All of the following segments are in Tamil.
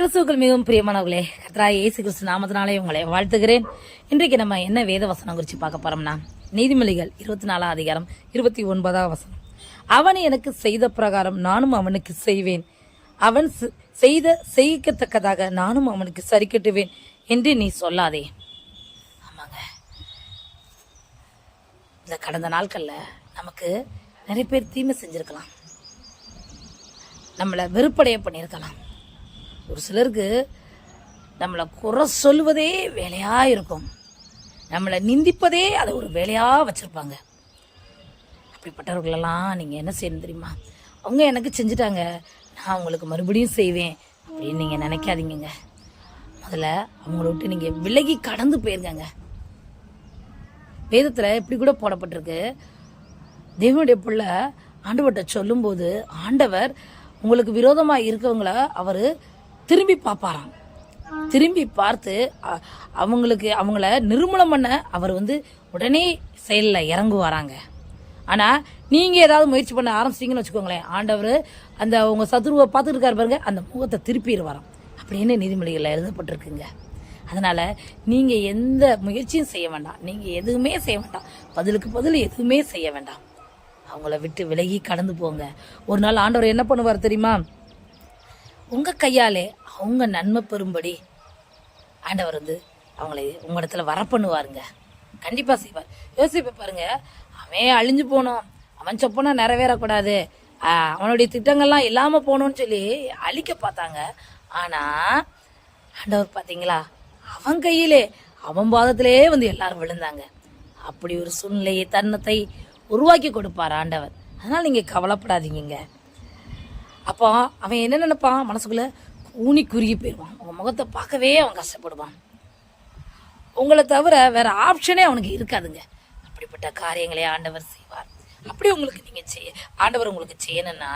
கிறிஸ்துவுக்குள் மிகவும் பிரியமானவர்களே, கர்த்தராகிய இயேசு கிறிஸ்து நாமத்தினாலே உங்களை வாழ்த்துகிறேன். இன்றைக்கு நம்ம என்ன வேத வசனம் குறித்து பார்க்க போறோம்னா, நீதிமொழிகள் 24 அதிகாரம் 29 வசனம். அவன் எனக்கு செய்த பிரகாரம் நானும் அவனுக்கு செய்வேன், அவன் செய்யத்தக்கதாக நானும் அவனுக்கு சரி கட்டுவேன் என்று நீ சொல்லாதே. ஆமாங்க, இந்த கடந்த நாட்கள்ல நமக்கு நிறைய பேர் தீமை செஞ்சிருக்கலாம், நம்மளை வெறுப்படைய பண்ணியிருக்கலாம். ஒரு சிலருக்கு நம்மளை குறை சொல்வதே வேலையா இருக்கும், நம்மளை நிந்திப்பதே அதை ஒரு வேலையா வச்சிருப்பாங்க. அப்படிப்பட்டவர்களெல்லாம் நீங்க என்ன செய்யணும் தெரியுமா? அவங்க எனக்கு செஞ்சுட்டாங்க, நான் அவங்களுக்கு மறுபடியும் செய்வேன் அப்படின்னு நீங்க நினைக்காதீங்க. முதல்ல அவங்கள விட்டு நீங்க விலகி கடந்து போயிருங்க. வேதத்துல இப்படி கூட போடப்பட்டிருக்கு, தேவனுடைய பிள்ளை ஆண்டவர்கிட்ட சொல்லும் போது ஆண்டவர் உங்களுக்கு விரோதமா இருக்கவங்கள அவரு திரும்பி பார்ப்பாராம். திரும்பி பார்த்து அவங்கள நிர்மூலம் பண்ண அவர் உடனே செயலில் இறங்குவாராங்க. ஆனால் நீங்கள் ஏதாவது முயற்சி பண்ண ஆரம்பிச்சிட்டிங்கன்னு வச்சுக்கோங்களேன், ஆண்டவர் அந்த உங்கள் சத்துருவை பார்த்துட்டு இருக்காரு பாருங்க, அந்த முகத்தை திருப்பிடுவாராம் அப்படின்னு நீதிமொழிகளில் எழுதப்பட்டிருக்குங்க. அதனால் நீங்கள் எந்த முயற்சியும் செய்ய வேண்டாம், நீங்கள் எதுவுமே செய்ய வேண்டாம், பதிலுக்கு பதில் எதுவுமே செய்ய வேண்டாம். அவங்கள விட்டு விலகி கடந்து போங்க. ஒரு நாள் ஆண்டவர் என்ன பண்ணுவார் தெரியுமா? உங்கள் கையாலே அவங்க நன்மை பெறும்படி ஆண்டவர் அவங்களை உங்க இடத்துல வர பண்ணுவாருங்க. கண்டிப்பாக செய்வார். யோசிப்ப பாருங்க, அவன் அழிஞ்சு போனோம், அவன் சொப்பனா நிறைவேறக்கூடாது, அவனுடைய திட்டங்கள்லாம் இல்லாமல் போகணும்னு சொல்லி அழிக்க பார்த்தாங்க. ஆனால் ஆண்டவர் பார்த்தீங்களா, அவன் கையிலே அவன் பாதத்திலே எல்லாரும் விழுந்தாங்க. அப்படி ஒரு சூழ்நிலையை தருணத்தை உருவாக்கி கொடுப்பார் ஆண்டவர். அதனால் நீங்கள் கவலைப்படாதீங்க. அப்போ அவன் என்ன நினைப்பான், மனசுக்குள்ள ஊனி குறுகி போயிடுவான், உங்கள் முகத்தை பார்க்கவே அவன் கஷ்டப்படுவான். உங்களை தவிர வேற ஆப்ஷனே அவனுக்கு இருக்காதுங்க. அப்படிப்பட்ட காரியங்களே ஆண்டவர் செய்வார். அப்படி உங்களுக்கு ஆண்டவர் உங்களுக்கு செய்யணும்னா,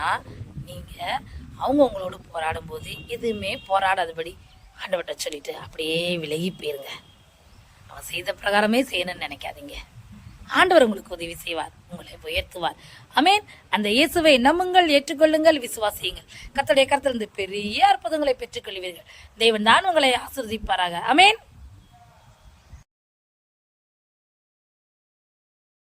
நீங்கள் அவங்க உங்களோட போராடும் போது எதுவுமே போராடாதபடி ஆண்டவர்கிட்ட சொல்லிட்டு அப்படியே விலகி போயிருங்க. அவன் செய்த பிரகாரமே செய்யணும்னு நினைக்காதீங்க. ஆண்டவர் உங்களுக்கு உதவி செய்வார், உங்களை உயர்த்துவார். ஆமென். அந்த இயேசுவை நம்புங்கள், ஏற்றுக்கொள்ளுங்கள், விசுவாசியுங்கள். கர்த்தருடைய கரத்திலிருந்து பெரிய அற்புதங்களை பெற்றுக்கொள்வீர்கள். தேவன் தான் உங்களை ஆசீர்வதிப்பாராக. ஆமென்.